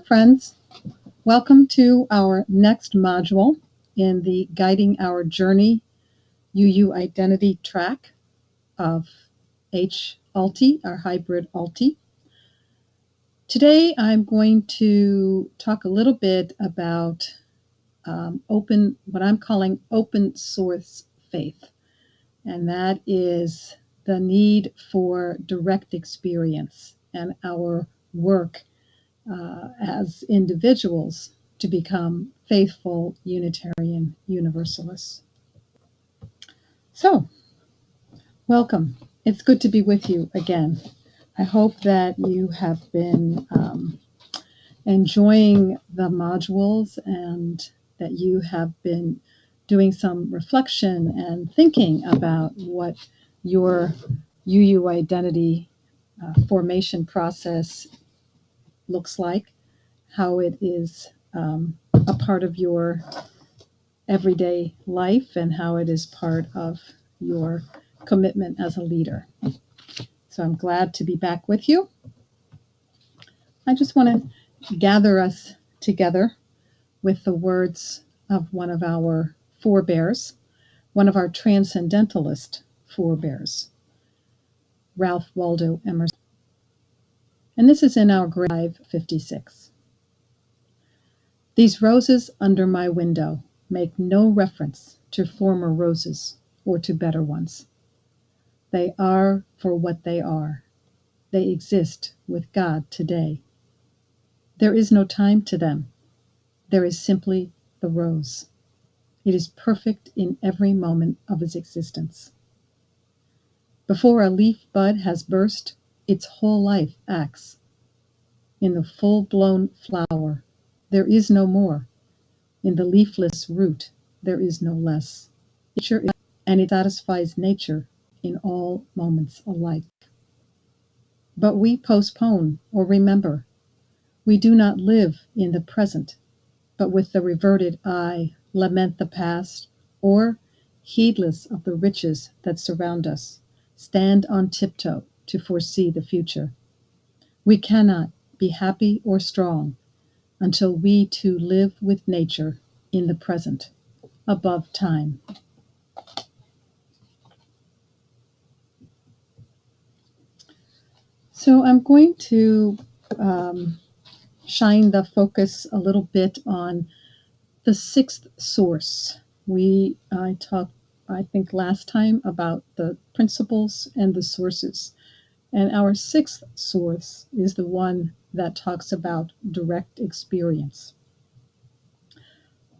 friends. Welcome to our next module in the Guiding Our Journey UU Identity track of H-Alti, our hybrid Alti. Today I'm going to talk a little bit about what I'm calling open source faith, and that is the need for direct experience and our work as individuals to become faithful Unitarian Universalists. So, welcome. It's good to be with you again. I hope that you have been enjoying the modules and that you have been doing some reflection and thinking about what your UU identity formation process looks like, how it is a part of your everyday life, and how it is part of your commitment as a leader. So I'm glad to be back with you. I just want to gather us together with the words of one of our forebears, one of our transcendentalist forebears, Ralph Waldo Emerson. And this is in our grave 56. These roses under my window make no reference to former roses or to better ones. They are for what they are. They exist with God today. There is no time to them. There is simply the rose. It is perfect in every moment of its existence. Before a leaf bud has burst, its whole life acts. In the full-blown flower, there is no more. In the leafless root, there is no less. Nature is, and it satisfies nature in all moments alike. But we postpone or remember. We do not live in the present, but with the reverted eye lament the past, or, heedless of the riches that surround us, stand on tiptoe to foresee the future. We cannot be happy or strong until we too live with nature in the present, above time. So I'm going to shine the focus a little bit on the sixth source. I talked, I think, last time about the principles and the sources. And our sixth source is the one that talks about direct experience.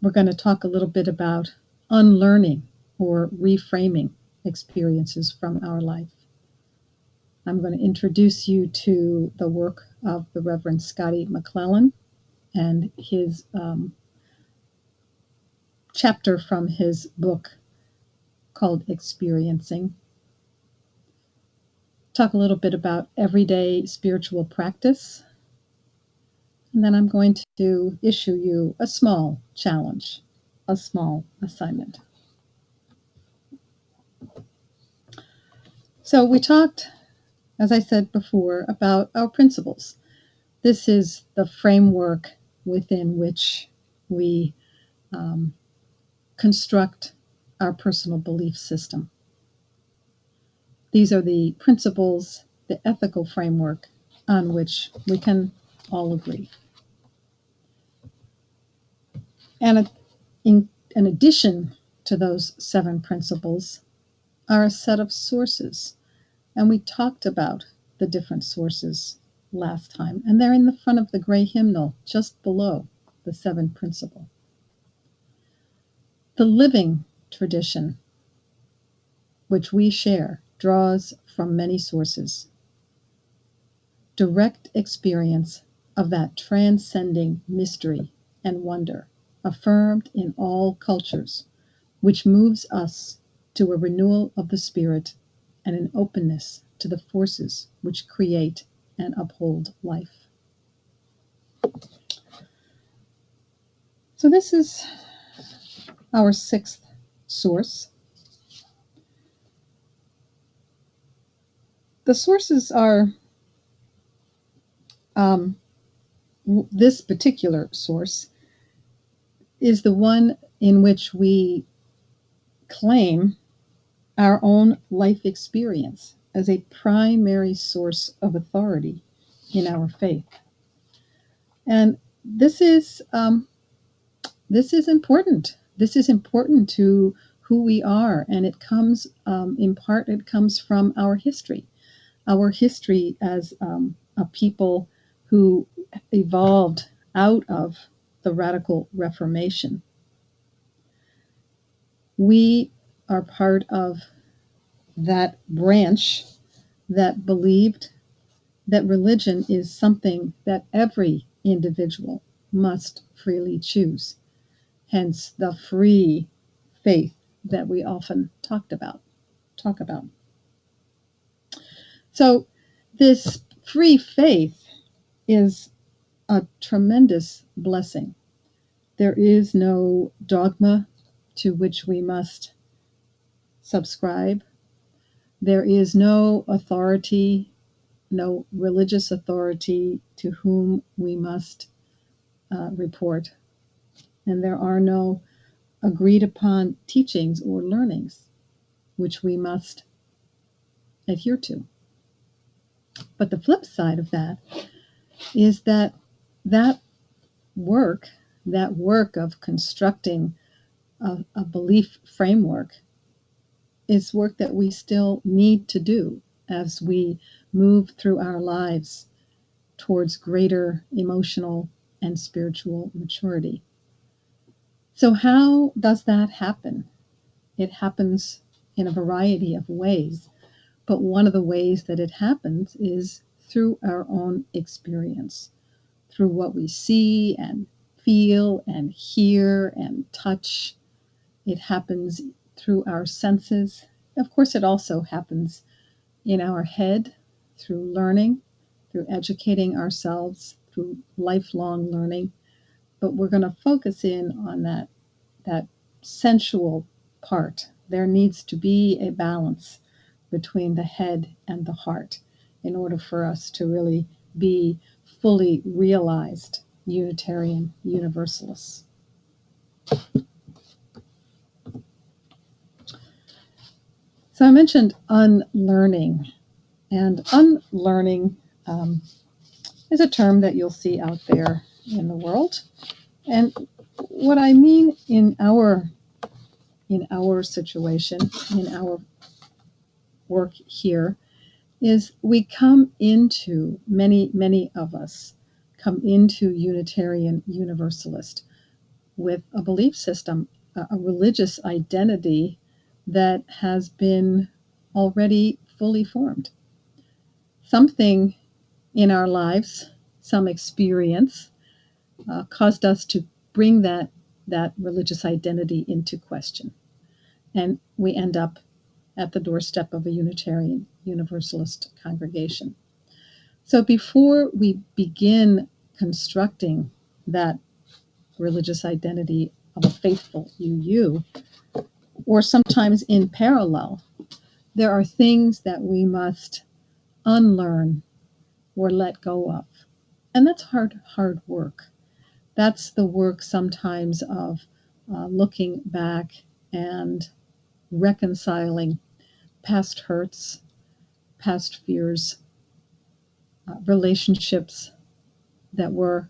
We're going to talk a little bit about unlearning or reframing experiences from our life. I'm going to introduce you to the work of the Reverend Scotty McClellan and his chapter from his book called Experiencing. Talk a little bit about everyday spiritual practice. And then I'm going to issue you a small challenge, a small assignment. So we talked, as I said before, about our principles. This is the framework within which we construct our personal belief system. These are the principles, the ethical framework on which we can all agree. And in addition to those 7 principles are a set of sources. And we talked about the different sources last time. And they're in the front of the gray hymnal, just below the 7th principle. The living tradition, which we share, draws from many sources. Direct experience of that transcending mystery and wonder, affirmed in all cultures, which moves us to a renewal of the spirit and an openness to the forces which create and uphold life. So this is our 6th source. The sources are this particular source is the one in which we claim our own life experience as a primary source of authority in our faith. And this is important. This is important to who we are, and it comes in part. It comes from our history as a people who evolved out of the radical Reformation. We are part of that branch that believed that religion is something that every individual must freely choose, hence the free faith that we often talk about. So this free faith is a tremendous blessing. There is no dogma to which we must subscribe. There is no authority, no religious authority to whom we must report. And there are no agreed upon teachings or learnings which we must adhere to. But the flip side of that is that that work, that work of constructing a belief framework, is work that we still need to do as we move through our lives towards greater emotional and spiritual maturity. So how does that happen? It happens in a variety of ways, but one of the ways that it happens is through our own experience, through what we see and feel and hear and touch. It happens through our senses. Of course, it also happens in our head through learning, through educating ourselves, through lifelong learning. But we're going to focus in on that sensual part. There needs to be a balance between the head and the heart in order for us to really be fully realized Unitarian Universalists. So I mentioned unlearning, and unlearning is a term that you'll see out there in the world. And what I mean in our situation, in our work here, is we come into, many of us come into Unitarian Universalist with a belief system, a religious identity that has been already fully formed. Something in our lives, some experience, caused us to bring that religious identity into question. And we end up at the doorstep of a Unitarian Universalist congregation. So before we begin constructing that religious identity of a faithful UU, or sometimes in parallel, there are things that we must unlearn or let go of. And that's hard work. That's the work sometimes of looking back and reconciling past hurts, past fears, relationships that were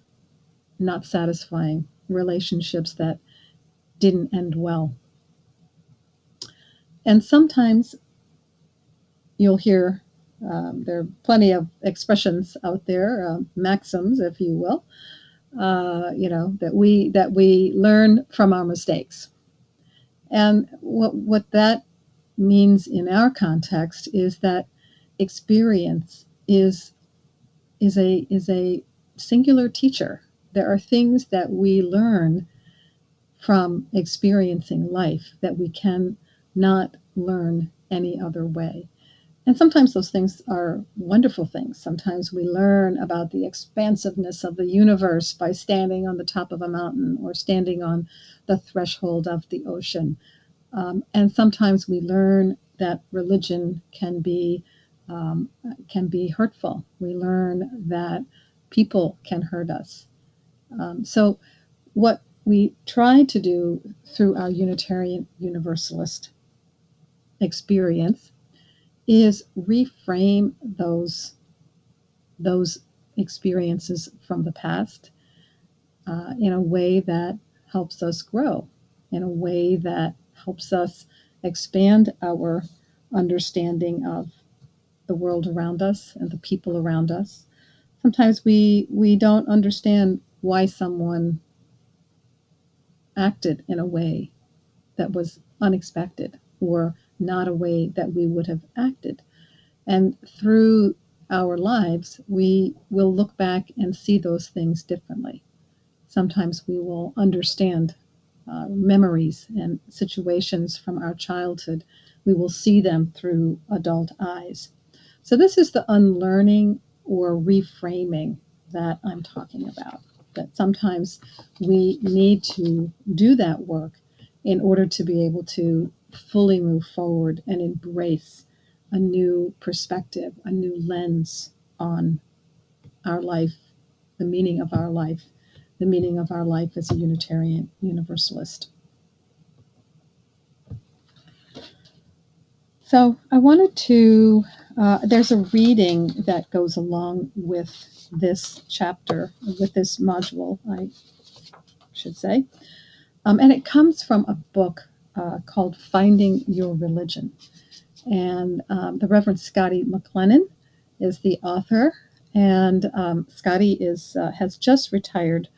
not satisfying, relationships that didn't end well. And sometimes you'll hear, there are plenty of expressions out there, maxims, if you will, that we learn from our mistakes. And what that means in our context is that experience is a singular teacher. There are things that we learn from experiencing life that we can not learn any other way. And sometimes those things are wonderful things. Sometimes we learn about the expansiveness of the universe by standing on the top of a mountain or standing on the threshold of the ocean. And sometimes we learn that religion can be hurtful. We learn that people can hurt us. So what we try to do through our Unitarian Universalist experience is reframe those experiences from the past in a way that helps us grow, in a way that helps us expand our understanding of the world around us and the people around us. Sometimes we don't understand why someone acted in a way that was unexpected or not a way that we would have acted. And through our lives, we will look back and see those things differently. Sometimes we will understand memories and situations from our childhood. We will see them through adult eyes. So, this is the unlearning or reframing that I'm talking about. That sometimes we need to do that work in order to be able to fully move forward and embrace a new perspective, a new lens on our life, the meaning of our life, the meaning of our life as a Unitarian Universalist. So I wanted to, there's a reading that goes along with this chapter, with this module, I should say. And it comes from a book called Finding Your Religion. And the Reverend Scotty McLennan is the author. And Scotty has just retired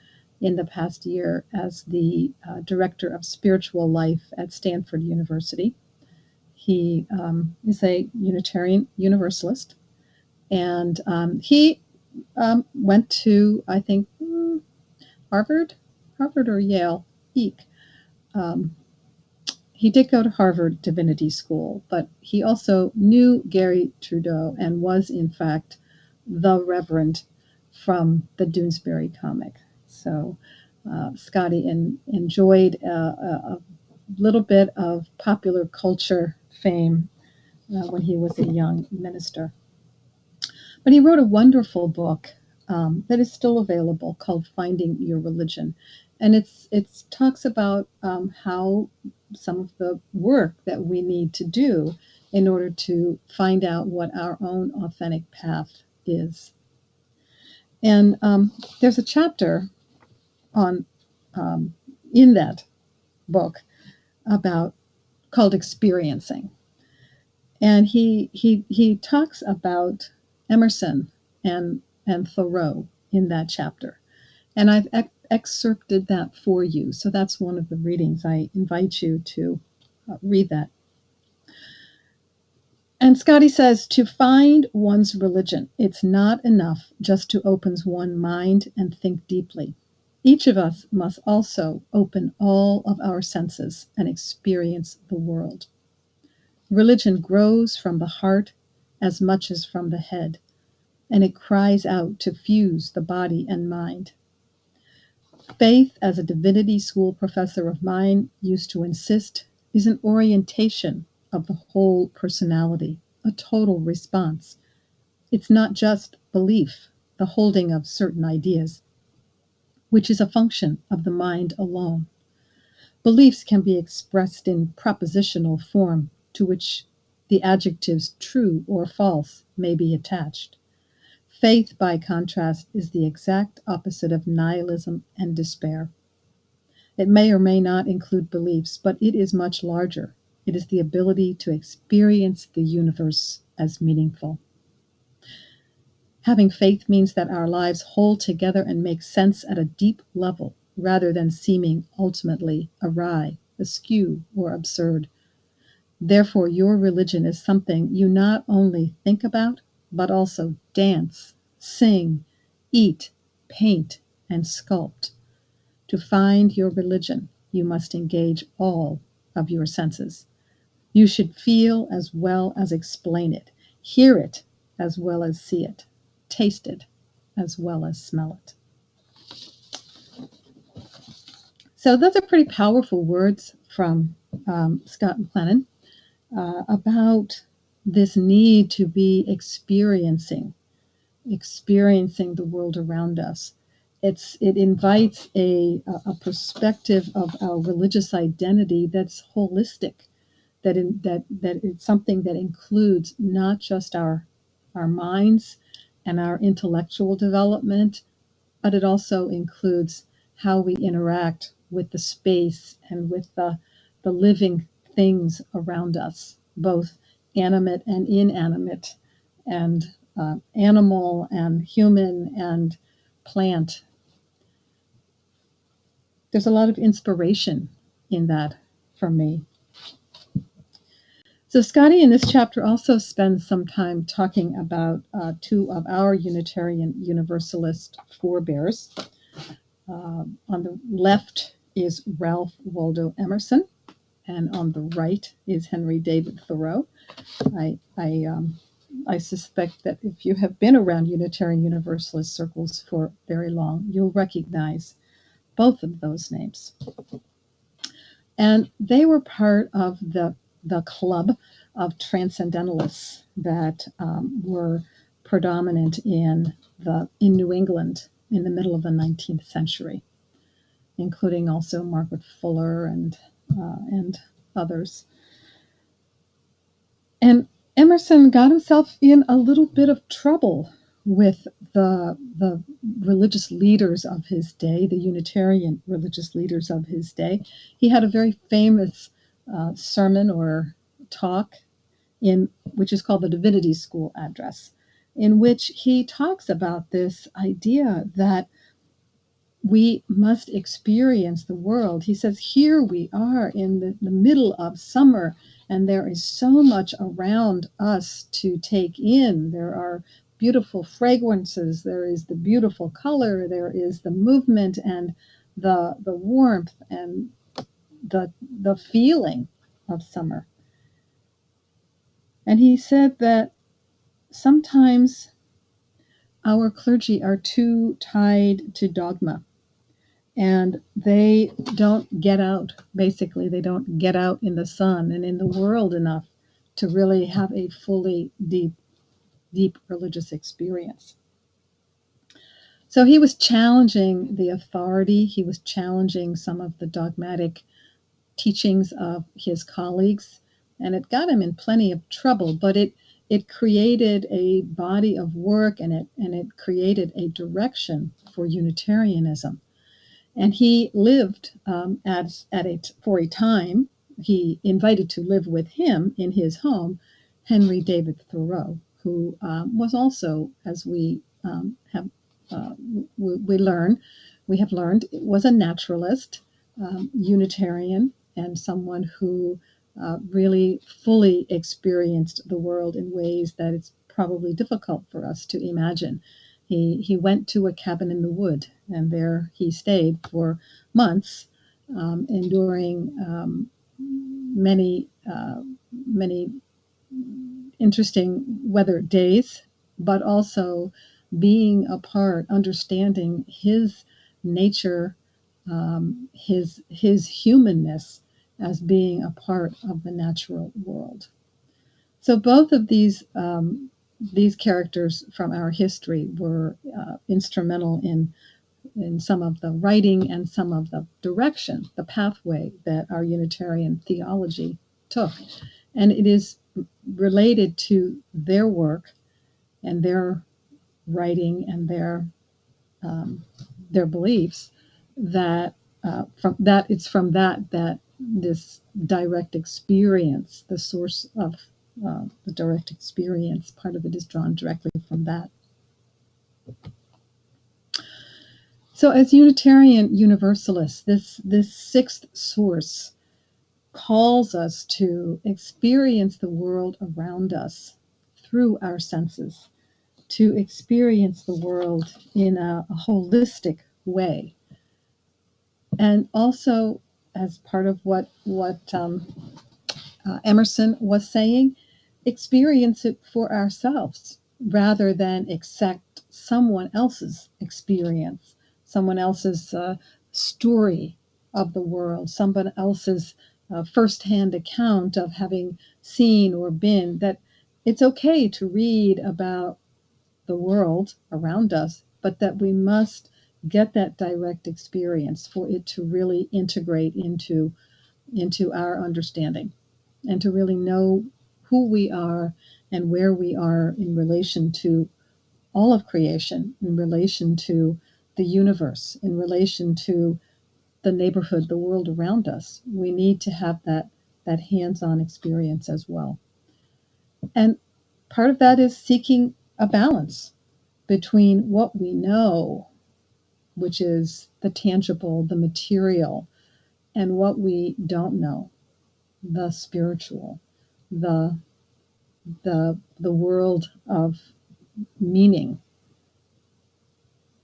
in the past year as the director of spiritual life at Stanford University. He is a Unitarian Universalist, and he went to, I think, Harvard or Yale, Eek. Um, he did go to Harvard Divinity School, but he also knew Gary Trudeau and was, in fact, the Reverend from the Doonesbury comic. So Scotty enjoyed a little bit of popular culture fame when he was a young minister. But he wrote a wonderful book that is still available called Finding Your Religion. And it talks about how some of the work that we need to do in order to find out what our own authentic path is. And there's a chapter on in that book about called experiencing. And he talks about Emerson and Thoreau in that chapter. And I've excerpted that for you. So that's one of the readings. I invite you to read that. And Scotty says, to find one's religion, it's not enough just to open one's mind and think deeply. Each of us must also open all of our senses and experience the world. Religion grows from the heart as much as from the head, and it cries out to fuse the body and mind. Faith, as a divinity school professor of mine used to insist, is an orientation of the whole personality, a total response. It's not just belief, the holding of certain ideas, which is a function of the mind alone. Beliefs can be expressed in propositional form to which the adjectives true or false may be attached. Faith, by contrast, is the exact opposite of nihilism and despair. It may or may not include beliefs, but it is much larger. It is the ability to experience the universe as meaningful. Having faith means that our lives hold together and make sense at a deep level, rather than seeming ultimately awry, askew, or absurd. Therefore, your religion is something you not only think about, but also dance, sing, eat, paint, and sculpt. To find your religion, you must engage all of your senses. You should feel as well as explain it, hear it as well as see it, taste it as well as smell it. So those are pretty powerful words from Scott McLennan about this need to be experiencing the world around us. it invites a perspective of our religious identity that's holistic, that it's something that includes not just our minds and our intellectual development, but it also includes how we interact with the space and with the living things around us, both animate and inanimate, and animal and human and plant. There's a lot of inspiration in that for me. So Scotty in this chapter also spends some time talking about two of our Unitarian Universalist forebears. On the left is Ralph Waldo Emerson, and on the right is Henry David Thoreau. I suspect that if you have been around Unitarian Universalist circles for very long, you'll recognize both of those names. And they were part of the club of transcendentalists that were predominant in New England in the middle of the 19th century, including also Margaret Fuller and others. And Emerson got himself in a little bit of trouble with the religious leaders of his day, the Unitarian religious leaders of his day. He had a very famous sermon or talk which is called the Divinity School Address, in which he talks about this idea that we must experience the world. He says, here we are in the middle of summer, and there is so much around us to take in. There are beautiful fragrances, there is the beautiful color, there is the movement and the warmth and the feeling of summer. And he said that sometimes our clergy are too tied to dogma, and they don't get out. Basically, they don't get out in the sun and in the world enough to really have a fully deep religious experience. So he was challenging the authority. He was challenging some of the dogmatic teachings of his colleagues, and it got him in plenty of trouble, but it created a body of work, and it created a direction for Unitarianism. And he lived for a time. He invited to live with him in his home Henry David Thoreau, who was also, as we have learned, was a naturalist, Unitarian, and someone who really fully experienced the world in ways that it's probably difficult for us to imagine. He went to a cabin in the wood, and there he stayed for months, enduring many interesting weather days, but also being a part, understanding his nature, his humanness as being a part of the natural world. So both of these characters from our history were instrumental in some of the writing and some of the direction, the pathway that our Unitarian theology took. And it is related to their work and their writing and their beliefs that it's from that this direct experience, the source of the direct experience, part of it is drawn directly from that. So as Unitarian Universalists, this sixth source calls us to experience the world around us through our senses, to experience the world in a holistic way. And also, as part of what Emerson was saying, experience it for ourselves rather than accept someone else's experience, someone else's story of the world, someone else's firsthand account of having seen or been. That it's okay to read about the world around us, but that we must get that direct experience, for it to really integrate into our understanding, and to really know who we are and where we are in relation to all of creation, in relation to the universe, in relation to the neighborhood, the world around us. We need to have that hands-on experience as well. And part of that is seeking a balance between what we know, which is the tangible, the material, and what we don't know, the spiritual, the the world of meaning.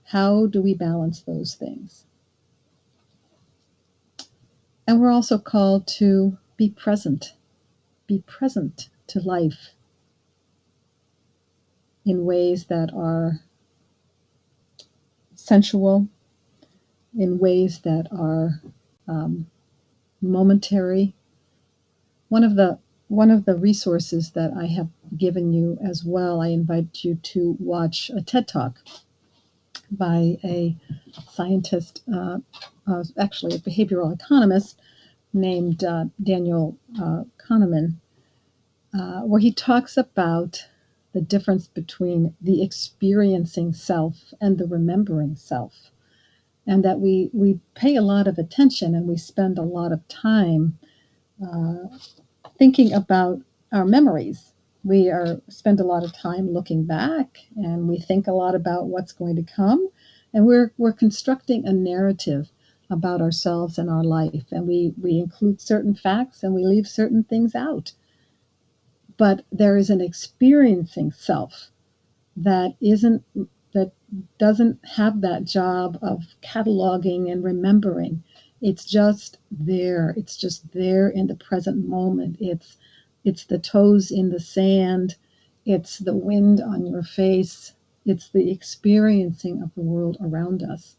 How do we balance those things? And we're also called to be present to life in ways that are sensual, in ways that are um, momentary. One of the resources that I have given you as well, I invite you to watch a TED Talk by a scientist, actually a behavioral economist named Daniel Kahneman, where he talks about the difference between the experiencing self and the remembering self. And that we pay a lot of attention and we spend a lot of time uh, thinking about our memories. We spend a lot of time looking back, and we think a lot about what's going to come, and we're constructing a narrative about ourselves and our life, and we include certain facts and we leave certain things out. But there is an experiencing self that isn't that doesn't have that job of cataloging and remembering. It's just there. It's just there in the present moment. It's the toes in the sand. It's the wind on your face. It's the experiencing of the world around us.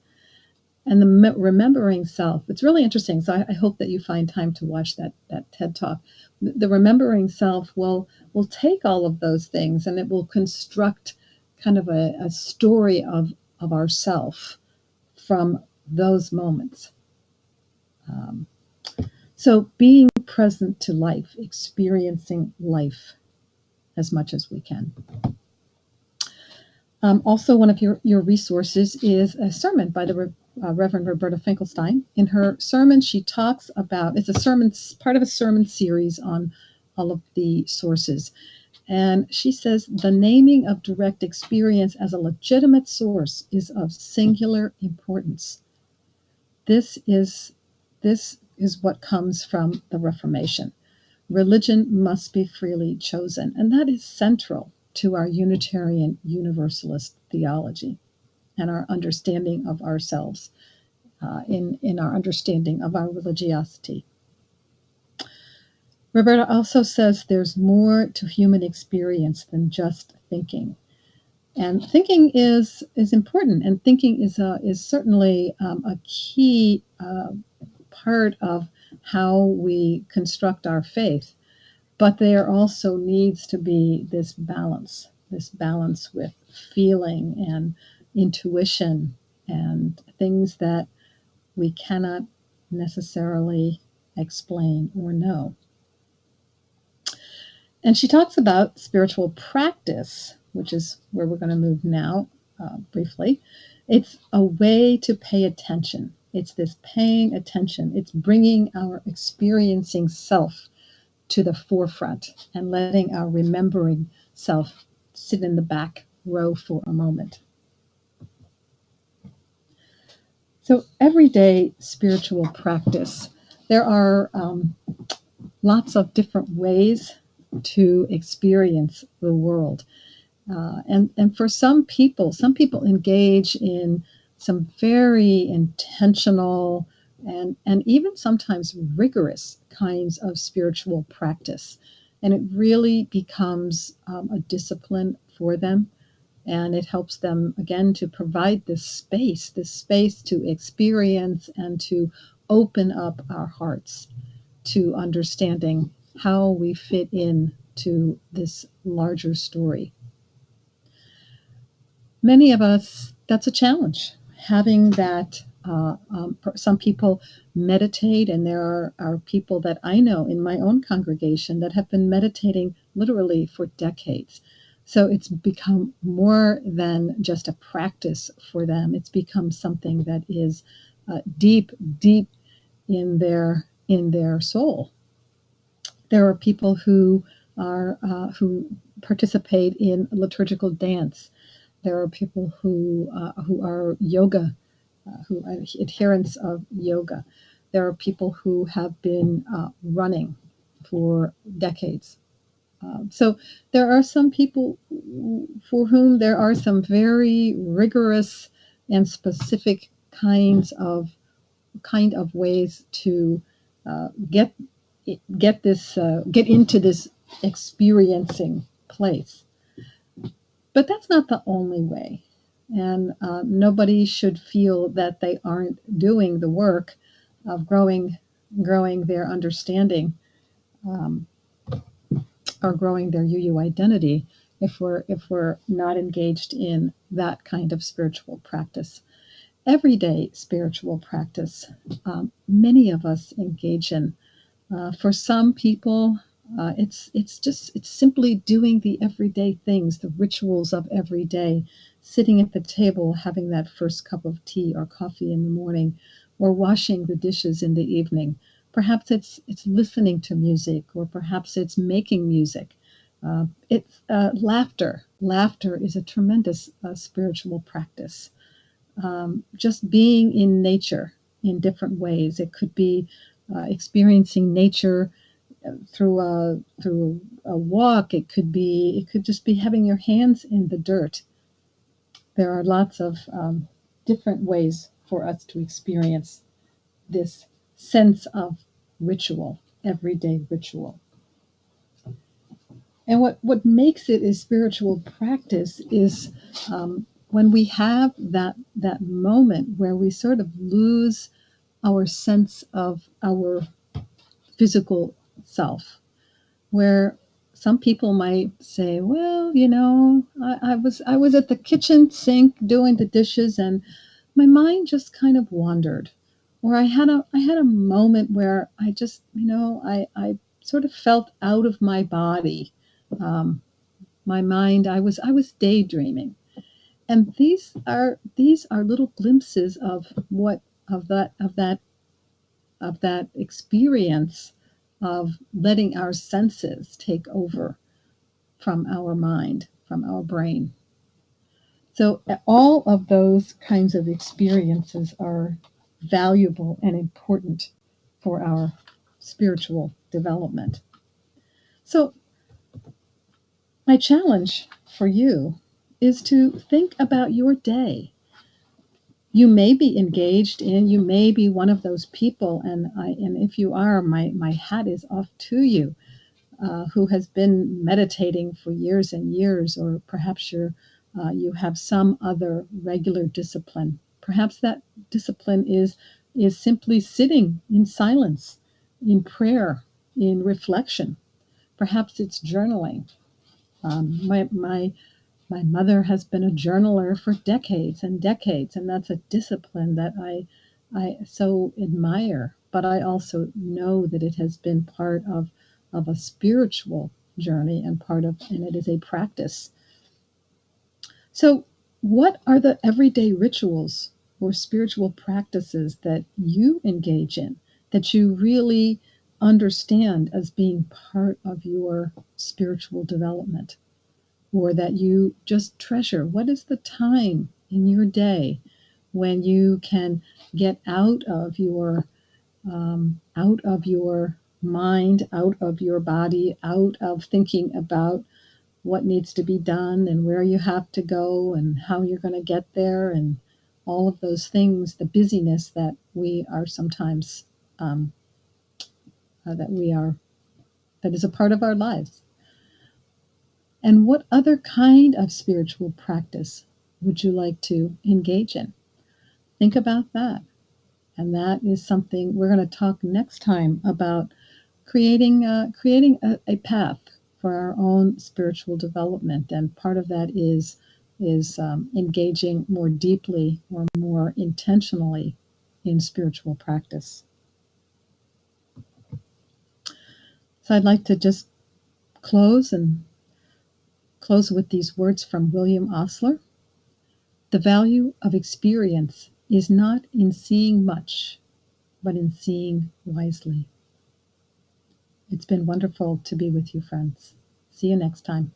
And the remembering self, it's really interesting. So I hope that you find time to watch that TED Talk. The remembering self will take all of those things and it will construct kind of a story of ourself from those moments. Um, so being present to life, experiencing life as much as we can. Also, one of your resources is a sermon by the Reverend Roberta Finkelstein. In her sermon, she talks about, it's a sermon, part of a sermon series on all of the sources. And she says, the naming of direct experience as a legitimate source is of singular importance. This is what comes from the Reformation. Religion must be freely chosen, and that is central to our Unitarian Universalist theology and our understanding of ourselves, in our understanding of our religiosity. Roberta also says there's more to human experience than just thinking. And thinking is important, and thinking is certainly a key part of how we construct our faith. But there also needs to be this balance with feeling and intuition and things that we cannot necessarily explain or know. And she talks about spiritual practice, which is where we're going to move now, briefly. It's a way to pay attention. It's this paying attention. It's bringing our experiencing self to the forefront and letting our remembering self sit in the back row for a moment. So, everyday spiritual practice. There are lots of different ways to experience the world. And for some people engage in some very intentional and even sometimes rigorous kinds of spiritual practice. And it really becomes a discipline for them. And it helps them, again, to provide this space to experience and to open up our hearts to understanding how we fit in to this larger story. Many of us, that's a challenge. having that. Some people meditate, and there are people that I know in my own congregation that have been meditating literally for decades. So it's become more than just a practice for them. It's become something that is deep, deep in their soul. There are people who participate in liturgical dance. There are people who are yoga, who are adherents of yoga. There are people who have been running for decades. So there are some people for whom there are some very rigorous and specific kind of ways to get get into this experiencing place. But that's not the only way, and nobody should feel that they aren't doing the work of growing their understanding, um, or growing their UU identity if we're not engaged in that kind of spiritual practice. Everyday spiritual practice, many of us engage in. For some people, it's simply doing the everyday things, the rituals of every day, sitting at the table, having that first cup of tea or coffee in the morning, or washing the dishes in the evening. Perhaps it's listening to music, or perhaps it's making music. It's laughter. Laughter is a tremendous spiritual practice. Just being in nature in different ways. It could be experiencing nature through a walk. It could just be having your hands in the dirt. There are lots of different ways for us to experience this sense of ritual, everyday ritual. And what makes it a spiritual practice is when we have that moment where we sort of lose our sense of our physical self, where some people might say, well, I was at the kitchen sink doing the dishes, and my mind just kind of wandered. Or I had a moment where I just, I sort of felt out of my body. My mind, I was daydreaming. And these are little glimpses of what of that experience of letting our senses take over from our mind, from our brain. So all of those kinds of experiences are valuable and important for our spiritual development. So my challenge for you is to think about your day. You may be engaged in, you may be one of those people, and if you are, my hat is off to you, who has been meditating for years and years, or perhaps you have some other regular discipline. Perhaps that discipline is simply sitting in silence, in prayer, in reflection. Perhaps it's journaling. My mother has been a journaler for decades and decades, and that's a discipline that I so admire. But I also know that it has been part of a spiritual journey and it is a practice. So, what are the everyday rituals or spiritual practices that you engage in that you really understand as being part of your spiritual development, or that you just treasure? What is the time in your day when you can get out of your mind, out of your body, out of thinking about what needs to be done and where you have to go and how you're going to get there, and all of those things, the busyness that we are sometimes that we are that is a part of our lives. And what other kind of spiritual practice would you like to engage in? Think about that. And that is something we're going to talk next time about, creating a path for our own spiritual development. And part of that is is engaging more deeply or more intentionally in spiritual practice. So I'd like to just close with these words from William Osler. The value of experience is not in seeing much, but in seeing wisely. It's been wonderful to be with you, friends. See you next time.